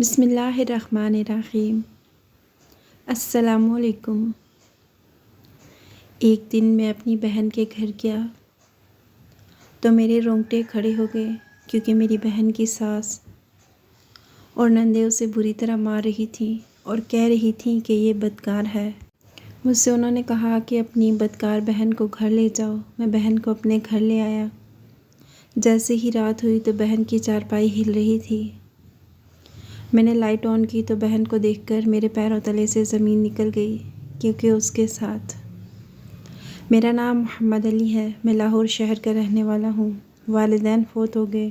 بسم اللہ الرحمن الرحیم۔ السلام علیکم۔ ایک دن میں اپنی بہن کے گھر گیا تو میرے رونگٹے کھڑے ہو گئے، کیونکہ میری بہن کی ساس اور نندیں اسے بری طرح مار رہی تھیں اور کہہ رہی تھیں کہ یہ بدکار ہے۔ مجھ سے انہوں نے کہا کہ اپنی بدکار بہن کو گھر لے جاؤ۔ میں بہن کو اپنے گھر لے آیا۔ جیسے ہی رات ہوئی تو بہن کی چارپائی ہل رہی تھی۔ میں نے لائٹ آن کی تو بہن کو دیکھ کر میرے پیروں تلے سے زمین نکل گئی، کیونکہ اس کے ساتھ میرا نام محمد علی ہے۔ میں لاہور شہر کا رہنے والا ہوں۔ والدین فوت ہو گئے۔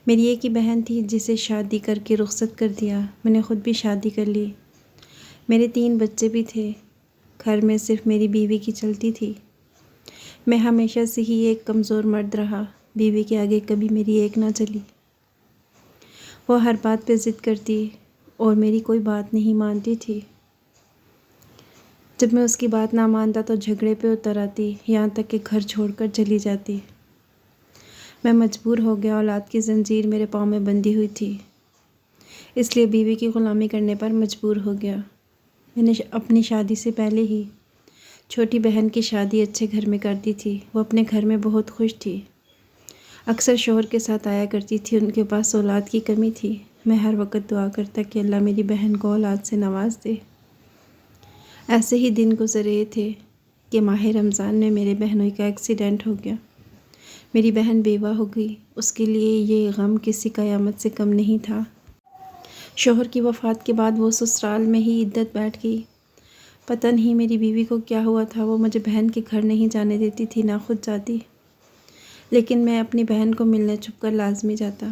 میری ایک ہی بہن تھی جسے شادی کر کے رخصت کر دیا۔ میں نے خود بھی شادی کر لی۔ میرے 3 بچے بھی تھے۔ گھر میں صرف میری بیوی کی چلتی تھی۔ میں ہمیشہ سے ہی ایک کمزور مرد رہا۔ بیوی کے آگے کبھی میری ایک نہ چلی۔ وہ ہر بات پہ ضد کرتی اور میری کوئی بات نہیں مانتی تھی۔ جب میں اس کی بات نہ مانتا تو جھگڑے پہ اتر آتی، یہاں تک کہ گھر چھوڑ کر چلی جاتی۔ میں مجبور ہو گیا، اولاد کی زنجیر میرے پاؤں میں بندھی ہوئی تھی، اس لیے بیوی کی غلامی کرنے پر مجبور ہو گیا۔ میں نے اپنی شادی سے پہلے ہی چھوٹی بہن کی شادی اچھے گھر میں کر دی تھی۔ وہ اپنے گھر میں بہت خوش تھی، اکثر شوہر کے ساتھ آیا کرتی تھی۔ ان کے پاس اولاد کی کمی تھی۔ میں ہر وقت دعا کرتا کہ اللہ میری بہن کو اولاد سے نواز دے۔ ایسے ہی دن گزر رہے تھے کہ ماہ رمضان میں میرے بہنوئی کا ایکسیڈنٹ ہو گیا۔ میری بہن بیوہ ہو گئی۔ اس کے لیے یہ غم کسی قیامت سے کم نہیں تھا۔ شوہر کی وفات کے بعد وہ سسرال میں ہی عدت بیٹھ گئی۔ پتہ نہیں میری بیوی کو کیا ہوا تھا، وہ مجھے بہن کے گھر نہیں جانے دیتی تھی، نہ خود جاتی، لیکن میں اپنی بہن کو ملنے چھپ کر لازمی جاتا۔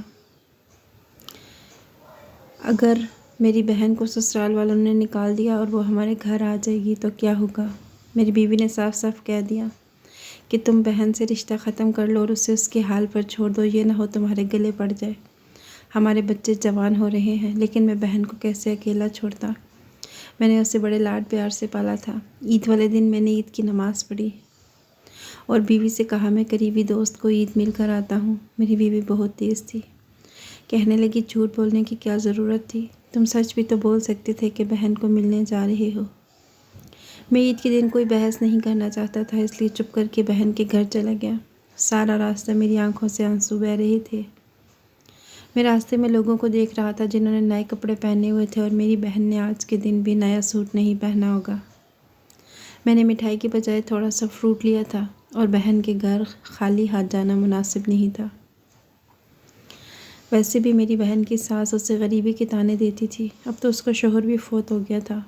اگر میری بہن کو سسرال والوں نے نکال دیا اور وہ ہمارے گھر آ جائے گی تو کیا ہوگا؟ میری بیوی نے صاف صاف کہہ دیا کہ تم بہن سے رشتہ ختم کر لو اور اسے اس کے حال پر چھوڑ دو، یہ نہ ہو تمہارے گلے پڑ جائے۔ ہمارے بچے جوان ہو رہے ہیں، لیکن میں بہن کو کیسے اکیلا چھوڑتا؟ میں نے اسے بڑے لاڈ پیار سے پالا تھا۔ عید والے دن میں نے عید کی نماز پڑھی اور بیوی سے کہا میں قریبی دوست کو عید مل کر آتا ہوں۔ میری بیوی بہت تیز تھی، کہنے لگی جھوٹ بولنے کی کیا ضرورت تھی، تم سچ بھی تو بول سکتے تھے کہ بہن کو ملنے جا رہے ہو۔ میں عید کے دن کوئی بحث نہیں کرنا چاہتا تھا، اس لیے چپ کر کے بہن کے گھر چلا گیا۔ سارا راستہ میری آنکھوں سے آنسو بہہ رہے تھے۔ میں راستے میں لوگوں کو دیکھ رہا تھا جنہوں نے نئے کپڑے پہنے ہوئے تھے، اور میری بہن نے آج کے دن بھی نیا سوٹ نہیں پہنا ہوگا۔ میں نے مٹھائی کے بجائے تھوڑا سا فروٹ لیا تھا، اور بہن کے گھر خالی ہاتھ جانا مناسب نہیں تھا۔ ویسے بھی میری بہن کی ساس اسے غریبی کے طعنے دیتی تھی۔ اب تو اس کا شوہر بھی فوت ہو گیا تھا،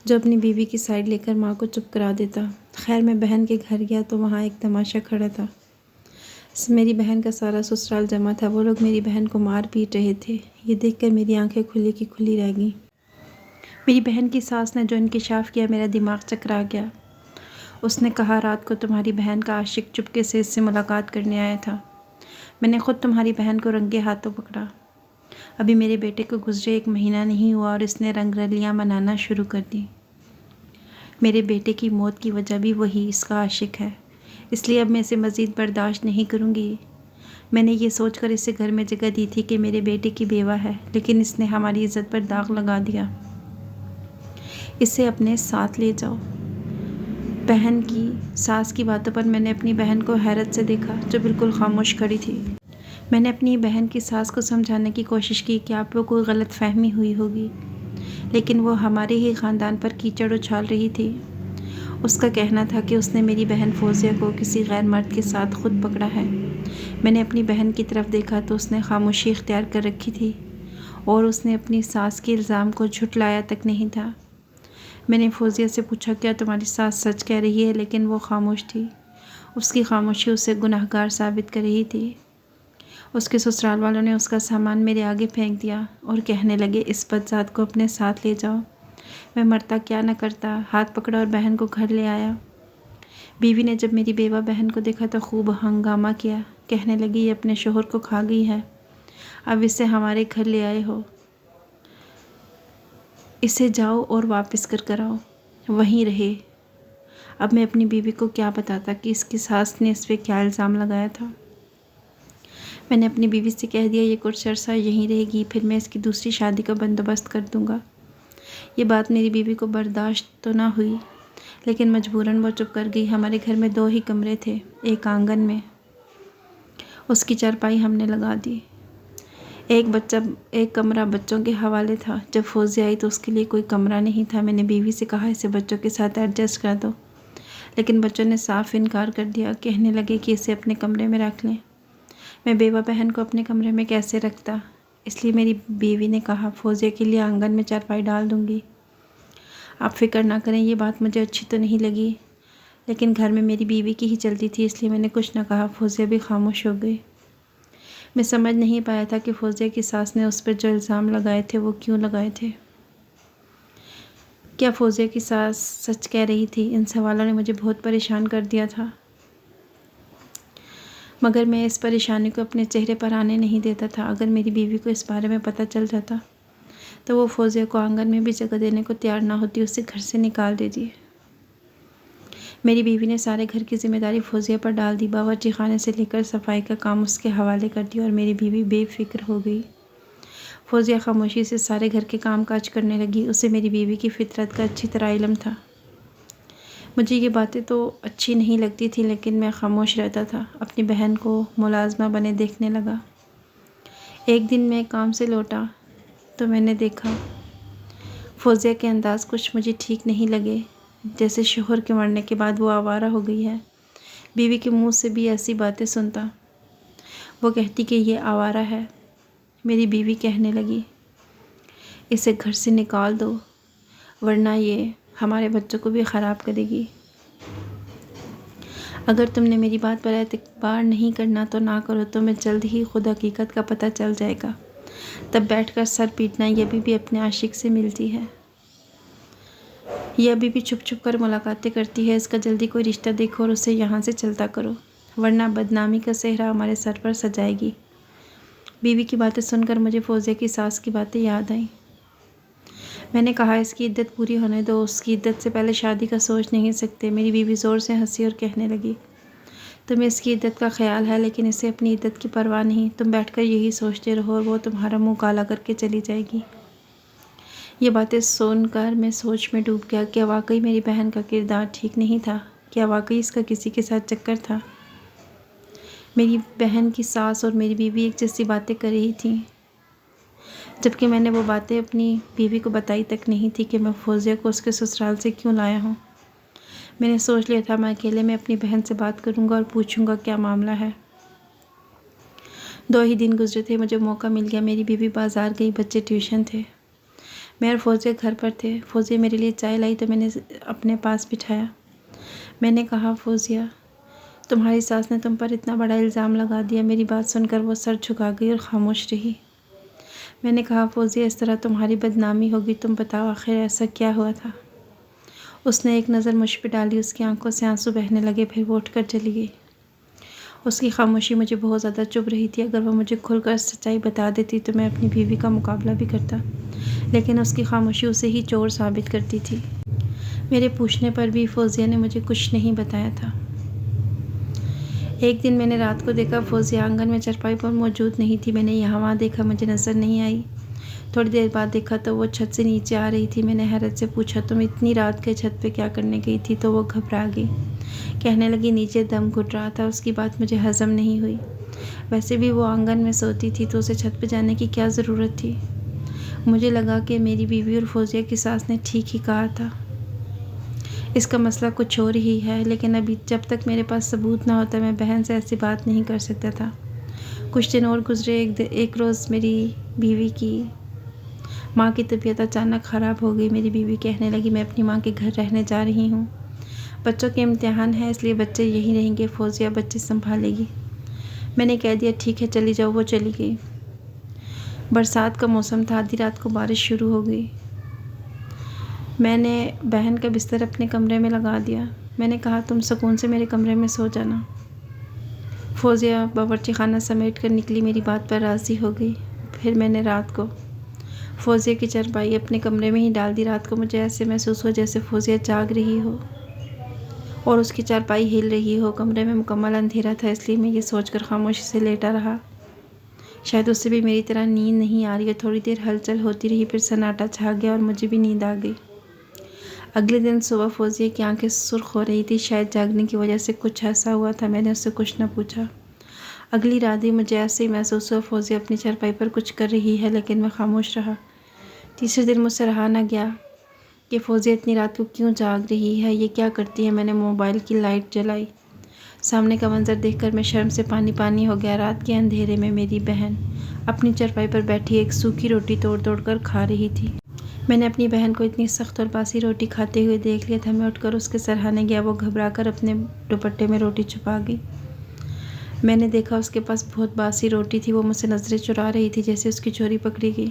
جو اپنی بیوی کی سائیڈ لے کر ماں کو چپ کرا دیتا۔ خیر میں بہن کے گھر گیا تو وہاں ایک تماشا کھڑا تھا۔ میری بہن کا سارا سسرال جمع تھا۔ وہ لوگ میری بہن کو مار پیٹ رہے تھے۔ یہ دیکھ کر میری آنکھیں کھلی کی کھلی رہ گئیں۔ میری بہن کی ساس نے جو انکشاف کیا، میرا دماغ چکرا گیا۔ اس نے کہا رات کو تمہاری بہن کا عاشق چپکے سے اس سے ملاقات کرنے آیا تھا۔ میں نے خود تمہاری بہن کو رنگے ہاتھوں پکڑا۔ ابھی میرے بیٹے کو گزرے 1 مہینہ نہیں ہوا اور اس نے رنگ رلیاں منانا شروع کر دی۔ میرے بیٹے کی موت کی وجہ بھی وہی اس کا عاشق ہے، اس لیے اب میں اسے مزید برداشت نہیں کروں گی۔ میں نے یہ سوچ کر اسے گھر میں جگہ دی تھی کہ میرے بیٹے کی بیوہ ہے، لیکن اس نے ہماری عزت پر داغ لگا دیا۔ اسے اپنے ساتھ لے جاؤ۔ بہن کی ساس کی باتوں پر میں نے اپنی بہن کو حیرت سے دیکھا، جو بالکل خاموش کھڑی تھی۔ میں نے اپنی بہن کی ساس کو سمجھانے کی کوشش کی کہ آپ کو کوئی غلط فہمی ہوئی ہوگی، لیکن وہ ہمارے ہی خاندان پر کیچڑ اچھال رہی تھی۔ اس کا کہنا تھا کہ اس نے میری بہن فوزیہ کو کسی غیر مرد کے ساتھ خود پکڑا ہے۔ میں نے اپنی بہن کی طرف دیکھا تو اس نے خاموشی اختیار کر رکھی تھی، اور اس نے اپنی ساس کے الزام کو جھٹلایا تک نہیں تھا۔ میں نے فوزیہ سے پوچھا کیا تمہاری ساس سچ کہہ رہی ہے، لیکن وہ خاموش تھی۔ اس کی خاموشی اسے گناہ گار ثابت کر رہی تھی۔ اس کے سسرال والوں نے اس کا سامان میرے آگے پھینک دیا اور کہنے لگے اس بدذات کو اپنے ساتھ لے جاؤ۔ میں مرتا کیا نہ کرتا، ہاتھ پکڑا اور بہن کو گھر لے آیا۔ بیوی نے جب میری بیوہ بہن کو دیکھا تو خوب ہنگامہ کیا، کہنے لگی یہ اپنے شوہر کو کھا گئی ہے، اب اسے ہمارے گھر لے آئے ہو، اسے جاؤ اور واپس کر آؤ، وہیں رہے۔ اب میں اپنی بیوی کو کیا بتاتا کہ اس کی ساس نے اس پہ کیا الزام لگایا تھا۔ میں نے اپنی بیوی سے کہہ دیا یہ کچھ عرصہ یہیں رہے گی، پھر میں اس کی دوسری شادی کا بندوبست کر دوں گا۔ یہ بات میری بیوی کو برداشت تو نہ ہوئی، لیکن مجبوراً وہ چپ کر گئی۔ ہمارے گھر میں 2 ہی کمرے تھے، ایک آنگن میں، اس کی چارپائی ہم نے لگا دی۔ ایک کمرہ بچوں کے حوالے تھا۔ جب فوزیہ آئی تو اس کے لیے کوئی کمرہ نہیں تھا۔ میں نے بیوی سے کہا اسے بچوں کے ساتھ ایڈجسٹ کر دو، لیکن بچوں نے صاف انکار کر دیا، کہنے لگے کہ اسے اپنے کمرے میں رکھ لیں۔ میں بیوہ بہن کو اپنے کمرے میں کیسے رکھتا؟ اس لیے میری بیوی نے کہا فوزیہ کے لیے آنگن میں چارپائی ڈال دوں گی، آپ فکر نہ کریں۔ یہ بات مجھے اچھی تو نہیں لگی، لیکن گھر میں میری بیوی کی ہی چلتی تھی، اس لیے میں نے کچھ نہ کہا۔ فوزیہ بھی خاموش ہو گئی۔ میں سمجھ نہیں پایا تھا کہ فوزیہ کی ساس نے اس پر جو الزام لگائے تھے وہ کیوں لگائے تھے۔ کیا فوزیہ کی ساس سچ کہہ رہی تھی؟ ان سوالوں نے مجھے بہت پریشان کر دیا تھا، مگر میں اس پریشانی کو اپنے چہرے پر آنے نہیں دیتا تھا۔ اگر میری بیوی کو اس بارے میں پتہ چل جاتا تو وہ فوزیہ کو آنگن میں بھی جگہ دینے کو تیار نہ ہوتی، اسے گھر سے نکال دیتی۔ میری بیوی نے سارے گھر کی ذمہ داری فوزیہ پر ڈال دی، باورچی خانے سے لے کر صفائی کا کام اس کے حوالے کر دیا، اور میری بیوی بے فکر ہو گئی۔ فوزیہ خاموشی سے سارے گھر کے کام کاج کرنے لگی، اسے میری بیوی کی فطرت کا اچھی طرح علم تھا۔ مجھے یہ باتیں تو اچھی نہیں لگتی تھی، لیکن میں خاموش رہتا تھا، اپنی بہن کو ملازمہ بنے دیکھنے لگا۔ ایک دن میں کام سے لوٹا تو میں نے دیکھا فوزیہ کے انداز کچھ مجھے ٹھیک نہیں لگے، جیسے شوہر کے مرنے کے بعد وہ آوارہ ہو گئی ہے۔ بیوی کے منہ سے بھی ایسی باتیں سنتا، وہ کہتی کہ یہ آوارہ ہے۔ میری بیوی کہنے لگی اسے گھر سے نکال دو، ورنہ یہ ہمارے بچوں کو بھی خراب کرے گی۔ اگر تم نے میری بات پر اعتبار نہیں کرنا تو نہ کرو، تمہیں جلد ہی خود حقیقت کا پتہ چل جائے گا، تب بیٹھ کر سر پیٹنا۔ یہ ابھی بھی اپنے عاشق سے ملتی ہے، یہ ابھی بھی چھپ چھپ کر ملاقاتیں کرتی ہے، اس کا جلدی کوئی رشتہ دیکھو اور اسے یہاں سے چلتا کرو، ورنہ بدنامی کا صحرا ہمارے سر پر سجائے گی۔ بیوی کی باتیں سن کر مجھے فوزیہ کی ساس کی باتیں یاد آئیں۔ میں نے کہا اس کی عدت پوری ہونے دو، اس کی عدت سے پہلے شادی کا سوچ نہیں سکتے۔ میری بیوی زور سے ہنسی اور کہنے لگی تمہیں اس کی عدت کا خیال ہے، لیکن اسے اپنی عدت کی پرواہ نہیں، تم بیٹھ کر یہی سوچتے رہو اور وہ تمہارا منہ کالا کر کے چلی جائے گی۔ یہ باتیں سن کر میں سوچ میں ڈوب گیا، کیا واقعی میری بہن کا کردار ٹھیک نہیں تھا؟ کیا واقعی اس کا کسی کے ساتھ چکر تھا؟ میری بہن کی ساس اور میری بیوی ایک جیسی باتیں کر رہی تھیں، جبکہ میں نے وہ باتیں اپنی بیوی کو بتائی تک نہیں تھی کہ میں فوزیہ کو اس کے سسرال سے کیوں لایا ہوں۔ میں نے سوچ لیا تھا میں اکیلے میں اپنی بہن سے بات کروں گا اور پوچھوں گا کیا معاملہ ہے۔ 2 ہی دن گزرے تھے، مجھے موقع مل گیا۔ میری بیوی بازار گئی، بچے ٹیوشن تھے، میں اور فوزیہ گھر پر تھے۔ فوزیہ میرے لیے چائے لائی تو میں نے اپنے پاس بٹھایا۔ میں نے کہا فوزیہ تمہاری ساس نے تم پر اتنا بڑا الزام لگا دیا۔ میری بات سن کر وہ سر جھکا گئی اور خاموش رہی۔ میں نے کہا فوزیہ اس طرح تمہاری بدنامی ہوگی، تم بتاؤ آخر ایسا کیا ہوا تھا؟ اس نے ایک نظر مجھ پہ ڈالی، اس کی آنکھوں سے آنسو بہنے لگے، پھر وہ اٹھ کر چلی گئی۔ اس کی خاموشی مجھے بہت زیادہ چبھ رہی تھی۔ اگر وہ مجھے کھل کر سچائی بتا دیتی تو میں اپنی بیوی کا مقابلہ بھی کرتا، لیکن اس کی خاموشی اسے ہی چور ثابت کرتی تھی۔ میرے پوچھنے پر بھی فوزیہ نے مجھے کچھ نہیں بتایا تھا۔ ایک دن میں نے رات کو دیکھا فوزیہ آنگن میں چارپائی پر موجود نہیں تھی۔ میں نے یہاں وہاں دیکھا، مجھے نظر نہیں آئی۔ تھوڑی دیر بعد دیکھا تو وہ چھت سے نیچے آ رہی تھی۔ میں نے حیرت سے پوچھا تم اتنی رات کے چھت پہ کیا کرنے گئی تھی؟ تو وہ گھبرا گئی، کہنے لگی نیچے دم گھٹ رہا تھا۔ اس کی بات مجھے ہضم نہیں ہوئی، ویسے بھی وہ آنگن میں سوتی تھی تو اسے چھت پہ جانے کی کیا ضرورت تھی؟ مجھے لگا کہ میری بیوی اور فوزیہ کی ساس نے ٹھیک ہی کہا تھا، اس کا مسئلہ کچھ اور ہی ہے، لیکن ابھی جب تک میرے پاس ثبوت نہ ہوتا میں بہن سے ایسی بات نہیں کر سکتا تھا۔ کچھ دن اور گزرے۔ ایک روز میری بیوی کی ماں کی طبیعت اچانک خراب ہو گئی۔ میری بیوی کہنے لگی میں اپنی ماں کے گھر رہنے جا رہی ہوں، بچوں کے امتحان ہیں اس لیے بچے یہیں رہیں گے، فوزیہ بچے سنبھالے گی۔ میں نے کہہ دیا ٹھیک ہے چلی جاؤ۔ وہ چلی گئی۔ برسات کا موسم تھا، آدھی رات کو بارش شروع ہو گئی۔ میں نے بہن کا بستر اپنے کمرے میں لگا دیا۔ میں نے کہا تم سکون سے میرے کمرے میں سو جانا۔ فوزیہ باورچی خانہ سمیٹ کر نکلی، میری بات پر راضی ہو گئی۔ پھر میں نے رات کو فوزیہ کی چارپائی اپنے کمرے میں ہی ڈال دی۔ رات کو مجھے ایسے محسوس ہوا جیسے فوزیہ جاگ رہی ہو اور اس کی چارپائی ہل رہی ہو۔ کمرے میں مکمل اندھیرا تھا، اس لیے میں یہ سوچ کر خاموشی سے لیٹا رہا شاید اسے بھی میری طرح نیند نہیں آ رہی ہے۔ تھوڑی دیر ہلچل ہوتی رہی، پھر سناٹا چھا گیا اور مجھے بھی نیند آ گئی۔ اگلے دن صبح فوزیہ کی آنکھیں سرخ ہو رہی تھی، شاید جاگنے کی وجہ سے کچھ ایسا ہوا تھا۔ میں نے اس سے کچھ نہ پوچھا۔ اگلی رات بھی مجھے ایسے ہی محسوس ہوا، فوزیہ اپنی چارپائی پر کچھ کر رہی ہے، لیکن میں خاموش رہا۔ تیسرے دن مجھ سے رہا نہ گیا کہ فوزیہ اتنی رات کو کیوں جاگ رہی ہے، یہ کیا کرتی ہے۔ میں نے موبائل کی لائٹ جلائی۔ سامنے کا منظر دیکھ کر میں شرم سے پانی پانی ہو گیا۔ رات کے اندھیرے میں میری بہن اپنی چارپائی پر بیٹھی ایک سوکھی روٹی توڑ توڑ کر کھا رہی تھی۔ میں نے اپنی بہن کو اتنی سخت اور باسی روٹی کھاتے ہوئے دیکھ لیا تھا۔ میں اٹھ کر اس کے سرہانے گیا، وہ گھبرا کر اپنے دوپٹے میں روٹی چھپا گئی۔ میں نے دیکھا اس کے پاس بہت باسی روٹی تھی، وہ مجھ سے نظریں چرا رہی تھی جیسے اس کی چوری پکڑی گئی۔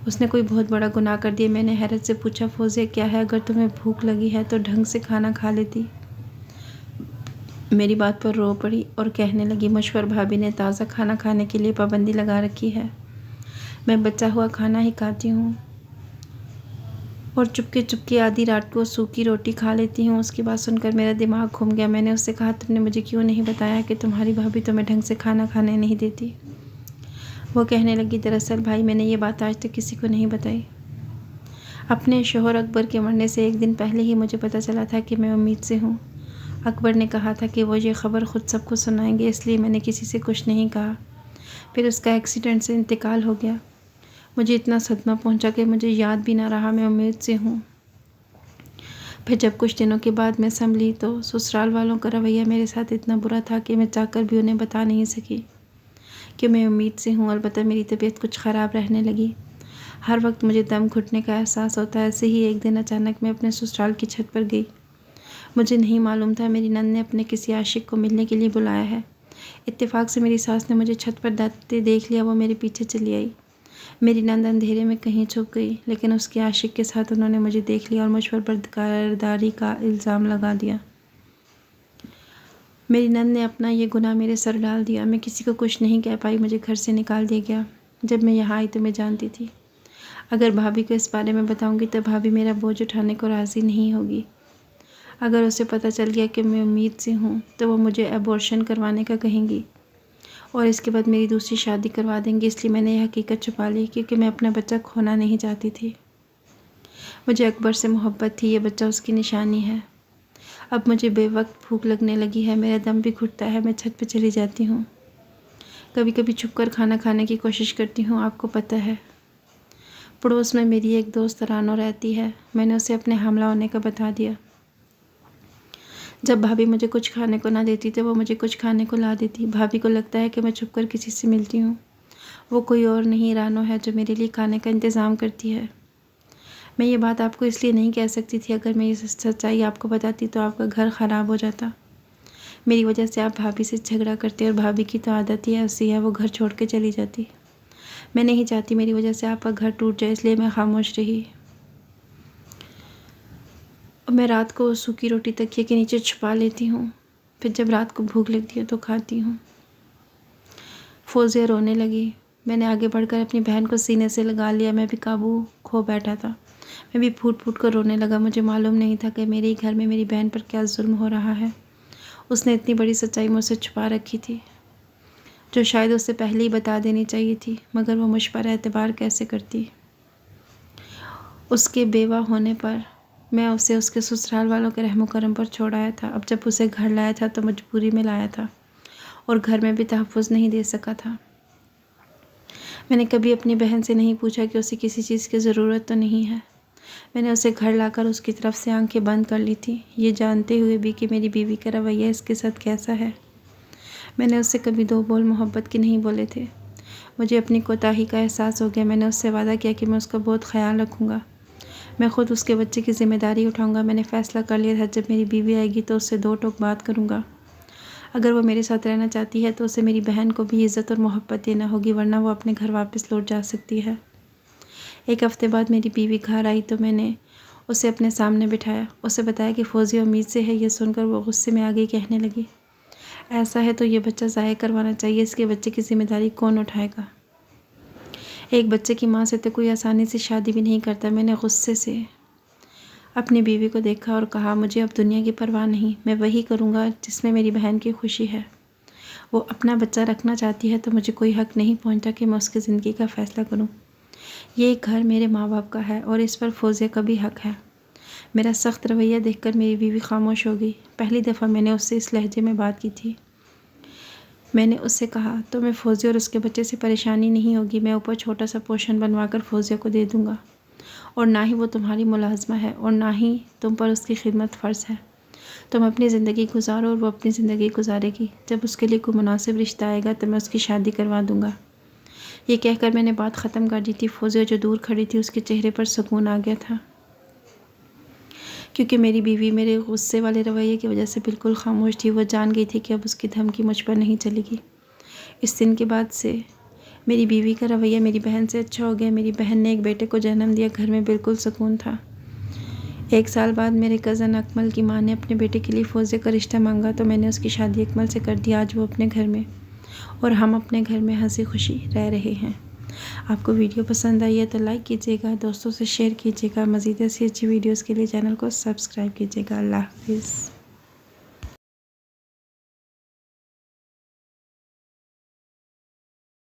اس نے کوئی بہت بڑا گناہ کر دیا۔ میں نے حیرت سے پوچھا، فوزیہ کیا ہے؟ اگر تمہیں بھوک لگی ہے تو ڈھنگ سے کھانا کھا لیتی۔ میری بات پر رو پڑی اور کہنے لگی، مجھ پر بھابھی نے تازہ کھانا کھانے کے لیے پابندی لگا رکھی ہے۔ میں بچا ہوا کھانا ہی کھاتی ہوں اور چپکے آدھی رات کو سوکھی روٹی کھا لیتی ہوں۔ اس کی بات سن کر میرا دماغ گھوم گیا۔ میں نے اس سے کہا، تم نے مجھے کیوں نہیں بتایا کہ تمہاری بھابھی تمہیں ڈھنگ سے کھانا کھانے نہیں دیتی؟ وہ کہنے لگی، دراصل بھائی میں نے یہ بات آج تک کسی کو نہیں بتائی۔ اپنے شوہر اکبر کے مرنے سے ایک دن پہلے ہی مجھے پتہ چلا تھا کہ میں امید سے ہوں۔ اکبر نے کہا تھا کہ وہ یہ خبر خود سب کو سنائیں گے، اس لیے میں نے کسی سے کچھ نہیں کہا۔ پھر اس کا ایکسیڈنٹ سے انتقال ہو گیا۔ مجھے اتنا صدمہ پہنچا کہ مجھے یاد بھی نہ رہا میں امید سے ہوں۔ پھر جب کچھ دنوں کے بعد میں سنبھلی تو سسرال والوں کا رویہ میرے ساتھ اتنا برا تھا کہ میں چاہ کر بھی انہیں بتا نہیں سکی کہ میں امید سے ہوں۔ البتہ میری طبیعت کچھ خراب رہنے لگی۔ ہر وقت مجھے دم گھٹنے کا احساس ہوتا ہے۔ ایسے ہی ایک دن اچانک میں اپنے سسرال کی چھت پر گئی۔ مجھے نہیں معلوم تھا میری نند نے اپنے کسی عاشق کو ملنے کے لیے بلایا ہے۔ اتفاق سے میری ساس نے مجھے چھت پر جاتے دیکھ لیا، وہ میرے پیچھے چلی آئی۔ میری نند اندھیرے میں کہیں چھپ گئی، لیکن اس کے عاشق کے ساتھ انہوں نے مجھے دیکھ لیا اور مجھ پر بدکرداری کا الزام لگا دیا۔ میری نند نے اپنا یہ گناہ میرے سر ڈال دیا۔ میں کسی کو کچھ نہیں کہہ پائی، مجھے گھر سے نکال دیا گیا۔ جب میں یہاں آئی تو میں جانتی تھی اگر بھابھی کو اس بارے میں بتاؤں گی تو بھابھی میرا بوجھ اٹھانے کو راضی نہیں ہوگی۔ اگر اسے پتہ چل گیا کہ میں امید سے ہوں تو وہ مجھے ایبورشن کروانے کا کہیں گی اور اس کے بعد میری دوسری شادی کروا دیں گی۔ اس لیے میں نے یہ حقیقت چھپا لی کیونکہ میں اپنا بچہ کھونا نہیں چاہتی تھی۔ مجھے اکبر سے محبت تھی، یہ بچہ اس کی نشانی ہے۔ اب مجھے بے وقت بھوک لگنے لگی ہے، میرا دم بھی گھٹتا ہے۔ میں چھت پہ چلی جاتی ہوں، کبھی کبھی چھپ کر کھانا کھانے کی کوشش کرتی ہوں۔ آپ کو پتہ ہے پڑوس میں میری ایک دوست رانو رہتی ہے، میں نے اسے اپنے حاملہ ہونے کا بتا دیا۔ جب بھابھی مجھے کچھ کھانے کو نہ دیتی تو وہ مجھے کچھ کھانے کو لا دیتی۔ بھابھی کو لگتا ہے کہ میں چھپ کر کسی سے ملتی ہوں۔ وہ کوئی اور نہیں، رانو ہے جو میرے لیے کھانے کا انتظام کرتی ہے۔ میں یہ بات آپ کو اس لیے نہیں کہہ سکتی تھی، اگر میں یہ سچائی آپ کو بتاتی تو آپ کا گھر خراب ہو جاتا۔ میری وجہ سے آپ بھابھی سے جھگڑا کرتے اور بھابھی کی تو عادت ہی ایسی ہے، وہ گھر چھوڑ کے چلی جاتی۔ میں نہیں چاہتی میری وجہ سے آپ کا گھر ٹوٹ جائے، اس لیے میں خاموش رہی۔ میں رات کو سوکھی روٹی تکیے کے نیچے چھپا لیتی ہوں، پھر جب رات کو بھوک لگتی ہے تو کھاتی ہوں۔ فوزیہ رونے لگی۔ میں نے آگے بڑھ کر اپنی بہن کو سینے سے لگا لیا، میں بھی قابو کھو بیٹھا تھا۔ میں بھی پھوٹ پھوٹ کر رونے لگا۔ مجھے معلوم نہیں تھا کہ میرے ہی گھر میں میری بہن پر کیا ظلم ہو رہا ہے۔ اس نے اتنی بڑی سچائی مجھ سے چھپا رکھی تھی جو شاید اسے پہلے ہی بتا دینی چاہیے تھی، مگر وہ مجھ پر اعتبار کیسے کرتی۔ اس کے بیوہ ہونے پر میں اسے اس کے سسرال والوں کے رحم و کرم پر چھوڑ آیا تھا۔ اب جب اسے گھر لایا تھا تو مجبوری میں لایا تھا اور گھر میں بھی تحفظ نہیں دے سکا تھا۔ میں نے کبھی اپنی بہن سے نہیں پوچھا کہ اسے کسی چیز کی ضرورت تو نہیں ہے۔ میں نے اسے گھر لا کر اس کی طرف سے آنکھیں بند کر لی تھی، یہ جانتے ہوئے بھی کہ میری بیوی کا رویہ اس کے ساتھ کیسا ہے۔ میں نے اس سے کبھی دو بول محبت کے نہیں بولے تھے۔ مجھے اپنی کوتاہی کا احساس ہو گیا۔ میں نے اس سے وعدہ کیا کہ میں اس کا بہت خیال رکھوں گا، میں خود اس کے بچے کی ذمہ داری اٹھاؤں گا۔ میں نے فیصلہ کر لیا تھا جب میری بیوی آئے گی تو اس سے دو ٹوک بات کروں گا۔ اگر وہ میرے ساتھ رہنا چاہتی ہے تو اسے میری بہن کو بھی عزت اور محبت دینا ہوگی، ورنہ وہ اپنے گھر واپس لوٹ جا سکتی ہے۔ ایک ہفتے بعد میری بیوی گھر آئی تو میں نے اسے اپنے سامنے بٹھایا، اسے بتایا کہ فوزیہ امید سے ہے۔ یہ سن کر وہ غصے میں آ گئی، کہنے لگی، ایسا ہے تو یہ بچہ ضائع کروانا چاہیے، اس کے بچے کی ذمہ داری کون اٹھائے گا؟ ایک بچے کی ماں سے تو کوئی آسانی سے شادی بھی نہیں کرتا۔ میں نے غصے سے اپنی بیوی کو دیکھا اور کہا، مجھے اب دنیا کی پرواہ نہیں، میں وہی کروں گا جس میں میری بہن کی خوشی ہے۔ وہ اپنا بچہ رکھنا چاہتی ہے تو مجھے کوئی حق نہیں پہنچتا کہ میں اس کی زندگی کا فیصلہ کروں۔ یہ گھر میرے ماں باپ کا ہے اور اس پر فوزیہ کا بھی حق ہے۔ میرا سخت رویہ دیکھ کر میری بیوی خاموش ہو گئی۔ پہلی دفعہ میں نے اس سے اس لہجے میں بات کی تھی۔ میں نے اس سے کہا، تمہیں فوزیہ اور اس کے بچے سے پریشانی نہیں ہوگی، میں اوپر چھوٹا سا پورشن بنوا کر فوزیہ کو دے دوں گا، اور نہ ہی وہ تمہاری ملازمہ ہے اور نہ ہی تم پر اس کی خدمت فرض ہے۔ تم اپنی زندگی گزارو اور وہ اپنی زندگی گزارے گی۔ جب اس کے لیے کوئی مناسب رشتہ آئے گا تو میں اس کی شادی کروا دوں گا۔ یہ کہہ کر میں نے بات ختم کر دی تھی۔ فوزیہ جو دور کھڑی تھی اس کے چہرے پر سکون آ گیا تھا، کیونکہ میری بیوی میرے غصے والے رویے کی وجہ سے بالکل خاموش تھی۔ وہ جان گئی تھی کہ اب اس کی دھمکی مجھ پر نہیں چلے گی۔ اس دن کے بعد سے میری بیوی کا رویہ میری بہن سے اچھا ہو گیا۔ میری بہن نے ایک بیٹے کو جنم دیا، گھر میں بالکل سکون تھا۔ 1 سال بعد میرے کزن اکمل کی ماں نے اپنے بیٹے کے لیے فوزیہ کا رشتہ مانگا تو میں نے اس کی شادی اکمل سے کر دی۔ آج وہ اپنے گھر میں اور ہم اپنے گھر میں ہنسی خوشی رہ رہے ہیں۔ آپ کو ویڈیو پسند آئی ہے تو لائک کیجیے گا، دوستوں سے شیئر کیجیے گا۔ مزید ایسی اچھی ویڈیوز کے لیے چینل کو سبسکرائب کیجیے گا۔ اللہ حافظ۔